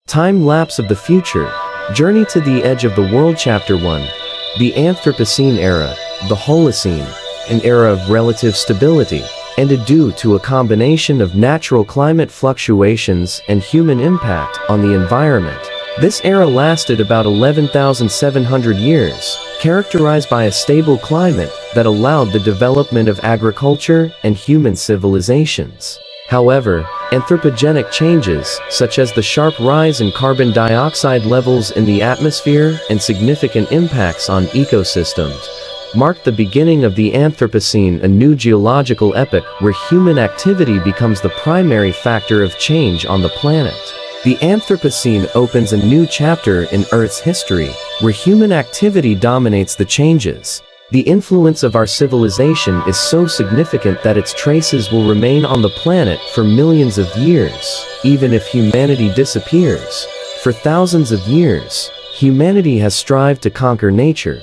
Time-lapse of the future. Journey to the edge of the world. Chapter 1. The Anthropocene era, the Holocene, an era of relative stability, ended due to a combination of natural climate fluctuations and human impact on the environment. This era lasted about 11,700 years, characterized by a stable climate that allowed the development of agriculture and human civilizations. However, anthropogenic changes, such as the sharp rise in carbon dioxide levels in the atmosphere and significant impacts on ecosystems, marked the beginning of the Anthropocene, a new geological epoch where human activity becomes the primary factor of change on the planet. The Anthropocene opens a new chapter in Earth's history, where human activity dominates the changes. The influence of our civilization is so significant that its traces will remain on the planet for millions of years, even if humanity disappears. For thousands of years, humanity has strived to conquer nature,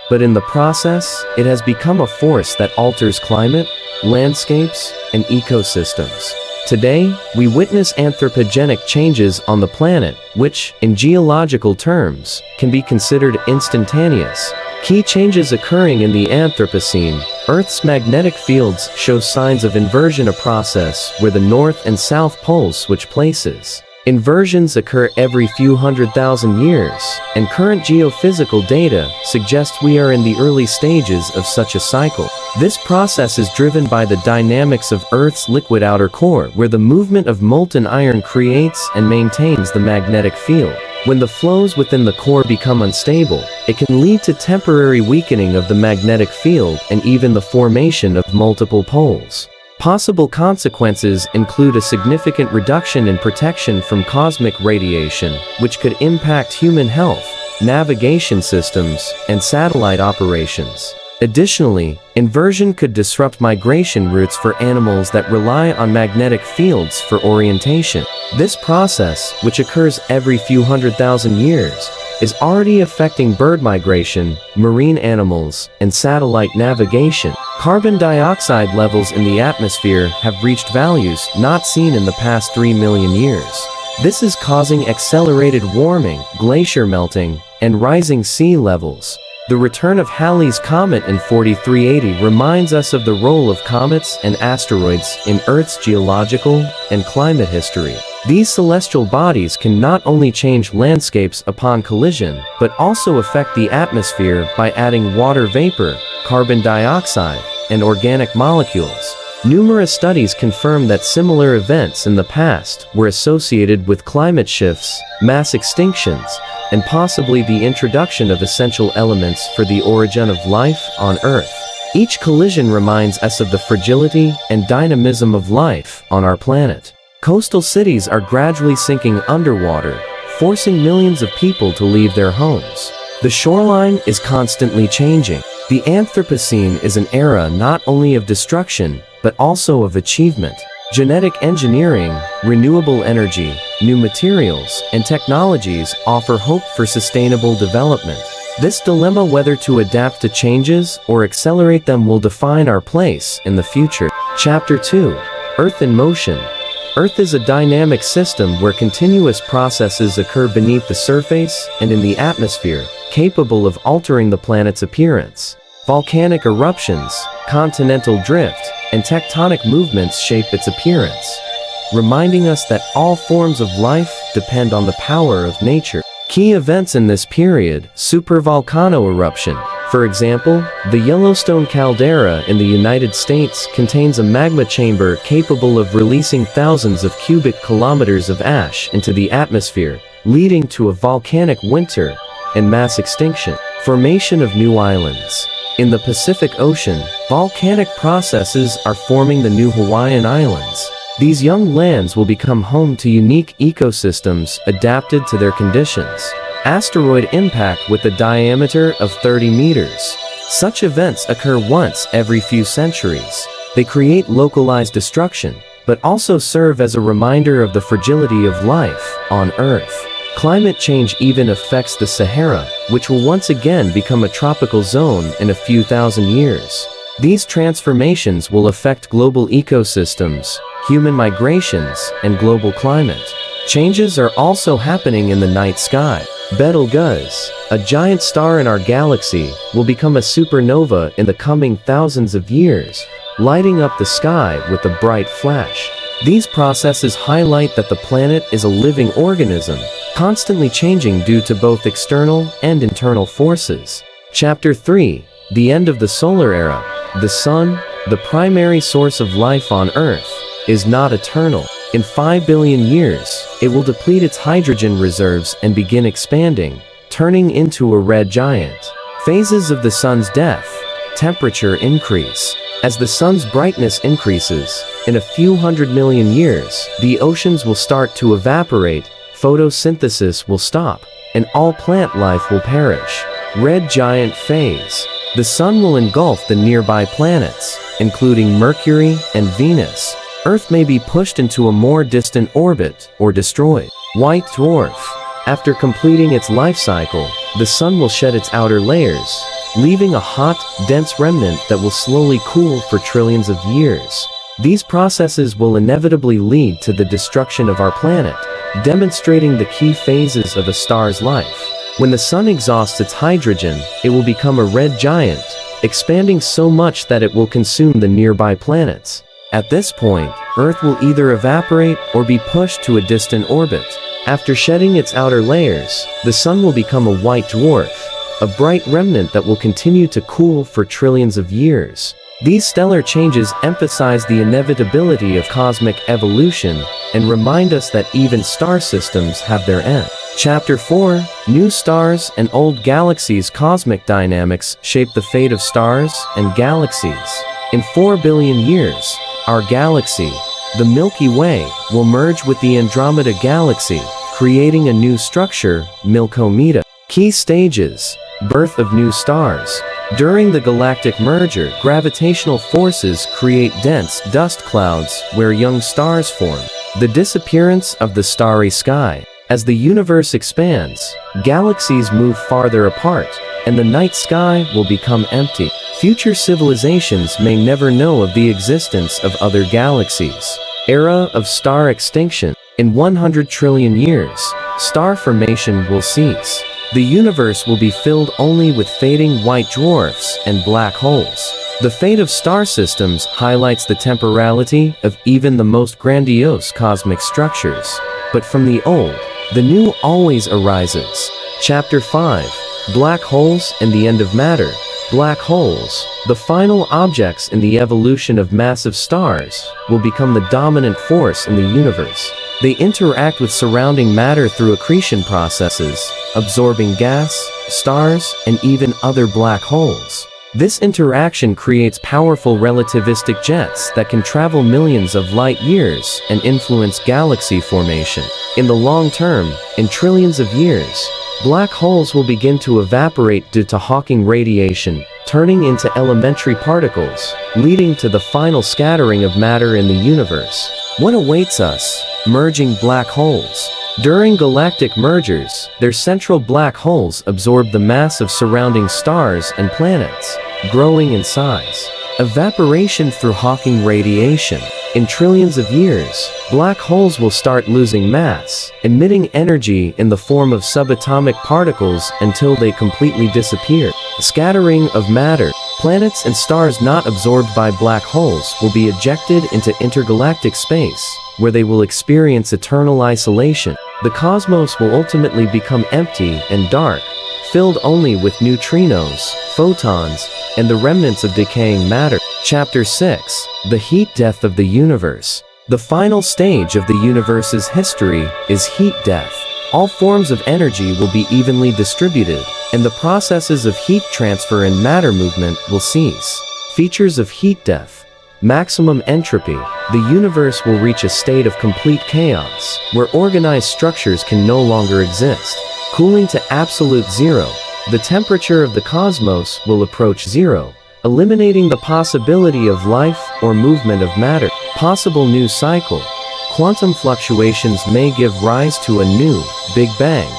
but in the process, it has become a force that alters climate, landscapes, and ecosystems. Today, we witness anthropogenic changes on the planet, which, in geological terms, can be considered instantaneous. Key changes occurring in the Anthropocene. Earth's magnetic fields show signs of inversion, a process where the North and South poles switch places. Inversions occur every few 100,000 years, and current geophysical data suggests we are in the early stages of such a cycle. This process is driven by the dynamics of Earth's liquid outer core, where the movement of molten iron creates and maintains the magnetic field. When the flows within the core become unstable, it can lead to temporary weakening of the magnetic field and even the formation of multiple poles. Possible consequences include a significant reduction in protection from cosmic radiation, which could impact human health, navigation systems, and satellite operations. Additionally, inversion could disrupt migration routes for animals that rely on magnetic fields for orientation. This process, which occurs every few 100,000 years, is already affecting bird migration, marine animals, and satellite navigation. Carbon dioxide levels in the atmosphere have reached values not seen in the past 3 million years. This is causing accelerated warming, glacier melting, and rising sea levels. The return of Halley's Comet in 4380 reminds us of the role of comets and asteroids in Earth's geological and climate history. These celestial bodies can not only change landscapes upon collision, but also affect the atmosphere by adding water vapor, carbon dioxide, and organic molecules. Numerous studies confirm that similar events in the past were associated with climate shifts, mass extinctions, and possibly the introduction of essential elements for the origin of life on Earth. Each collision reminds us of the fragility and dynamism of life on our planet. Coastal cities are gradually sinking underwater, forcing millions of people to leave their homes. The shoreline is constantly changing. The Anthropocene is an era not only of destruction, but also of achievement. Genetic engineering, renewable energy, new materials, and technologies offer hope for sustainable development. This dilemma whether to adapt to changes or accelerate them will define our place in the future. Chapter 2. Earth in Motion. Earth is a dynamic system where continuous processes occur beneath the surface and in the atmosphere, capable of altering the planet's appearance. Volcanic eruptions, continental drift, and tectonic movements shape its appearance, reminding us that all forms of life depend on the power of nature. Key events in this period: supervolcano eruption. For example, the Yellowstone caldera in the United States contains a magma chamber capable of releasing thousands of cubic kilometers of ash into the atmosphere, leading to a volcanic winter and mass extinction. Formation of new islands. In the Pacific Ocean, volcanic processes are forming the new Hawaiian Islands. These young lands will become home to unique ecosystems adapted to their conditions. Asteroid impact with a diameter of 30 meters. Such events occur once every few centuries. They create localized destruction, but also serve as a reminder of the fragility of life on Earth. Climate change even affects the Sahara, which will once again become a tropical zone in a few thousand years. These transformations will affect global ecosystems, human migrations, and global climate. Changes are also happening in the night sky. Betelgeuse, a giant star in our galaxy, will become a supernova in the coming thousands of years, lighting up the sky with a bright flash. These processes highlight that the planet is a living organism, constantly changing due to both external and internal forces. Chapter 3. The End of the Solar Era. The Sun, the primary source of life on Earth, is not eternal. In 5 billion years, it will deplete its hydrogen reserves and begin expanding, turning into a red giant. Phases of the Sun's death. Temperature increase. As the Sun's brightness increases, in a few 100 million years, the oceans will start to evaporate, photosynthesis will stop, and all plant life will perish. Red giant phase. The Sun will engulf the nearby planets, including Mercury and Venus. Earth may be pushed into a more distant orbit or destroyed. White dwarf. After completing its life cycle, the Sun will shed its outer layers, leaving a hot, dense remnant that will slowly cool for trillions of years. These processes will inevitably lead to the destruction of our planet, demonstrating the key phases of a star's life. When the Sun exhausts its hydrogen, it will become a red giant, expanding so much that it will consume the nearby planets. At this point, Earth will either evaporate or be pushed to a distant orbit. After shedding its outer layers, the Sun will become a white dwarf, a bright remnant that will continue to cool for trillions of years. These stellar changes emphasize the inevitability of cosmic evolution and remind us that even star systems have their end. Chapter 4. New stars and old galaxies. Cosmic dynamics shape the fate of stars and galaxies. In 4 billion years, our galaxy, the Milky Way, will merge with the Andromeda Galaxy, creating a new structure, Milkomeda. Key stages. Birth of new stars. During the galactic merger, gravitational forces create dense dust clouds where young stars form. The disappearance of the starry sky. As the universe expands, galaxies move farther apart, and the night sky will become empty. Future civilizations may never know of the existence of other galaxies. Era of star extinction. In 100 trillion years, star formation will cease. The universe will be filled only with fading white dwarfs and black holes. The fate of star systems highlights the temporality of even the most grandiose cosmic structures. But from the old, the new always arises. Chapter 5. Black holes and the end of matter. Black holes, the final objects in the evolution of massive stars, will become the dominant force in the universe. They interact with surrounding matter through accretion processes, absorbing gas, stars, and even other black holes. This interaction creates powerful relativistic jets that can travel millions of light years and influence galaxy formation. In the long term, in trillions of years, black holes will begin to evaporate due to Hawking radiation, turning into elementary particles, leading to the final scattering of matter in the universe. What awaits us? Merging black holes. During galactic mergers, their central black holes absorb the mass of surrounding stars and planets, growing in size. Evaporation through Hawking radiation. In trillions of years, black holes will start losing mass, emitting energy in the form of subatomic particles until they completely disappear. Scattering of matter. Planets and stars not absorbed by black holes will be ejected into intergalactic space, where they will experience eternal isolation. The cosmos will ultimately become empty and dark, filled only with neutrinos, photons, and the remnants of decaying matter. Chapter 6. The heat death of the universe. The final stage of the universe's history is heat death. All forms of energy will be evenly distributed, and the processes of heat transfer and matter movement will cease. Features of heat death. Maximum entropy. The universe will reach a state of complete chaos, where organized structures can no longer exist. Cooling to absolute zero. The temperature of the cosmos will approach zero, eliminating the possibility of life or movement of matter. Possible new cycle. Quantum fluctuations may give rise to a new Big Bang,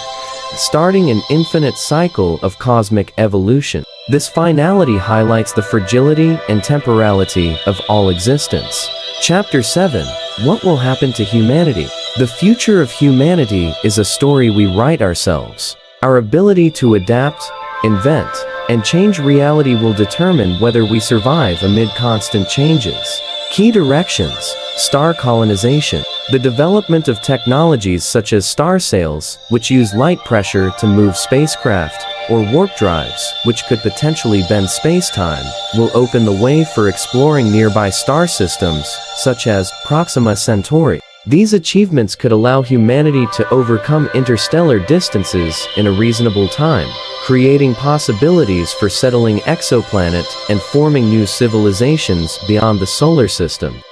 starting an infinite cycle of cosmic evolution. This finality highlights the fragility and temporality of all existence. Chapter 7. What will happen to humanity? The future of humanity is a story we write ourselves. Our ability to adapt, invent, and change reality will determine whether we survive amid constant changes. Key directions: star colonization. The development of technologies such as star sails, which use light pressure to move spacecraft, or warp drives, which could potentially bend space-time, will open the way for exploring nearby star systems, such as Proxima Centauri. These achievements could allow humanity to overcome interstellar distances in a reasonable time, creating possibilities for settling exoplanets and forming new civilizations beyond the solar system.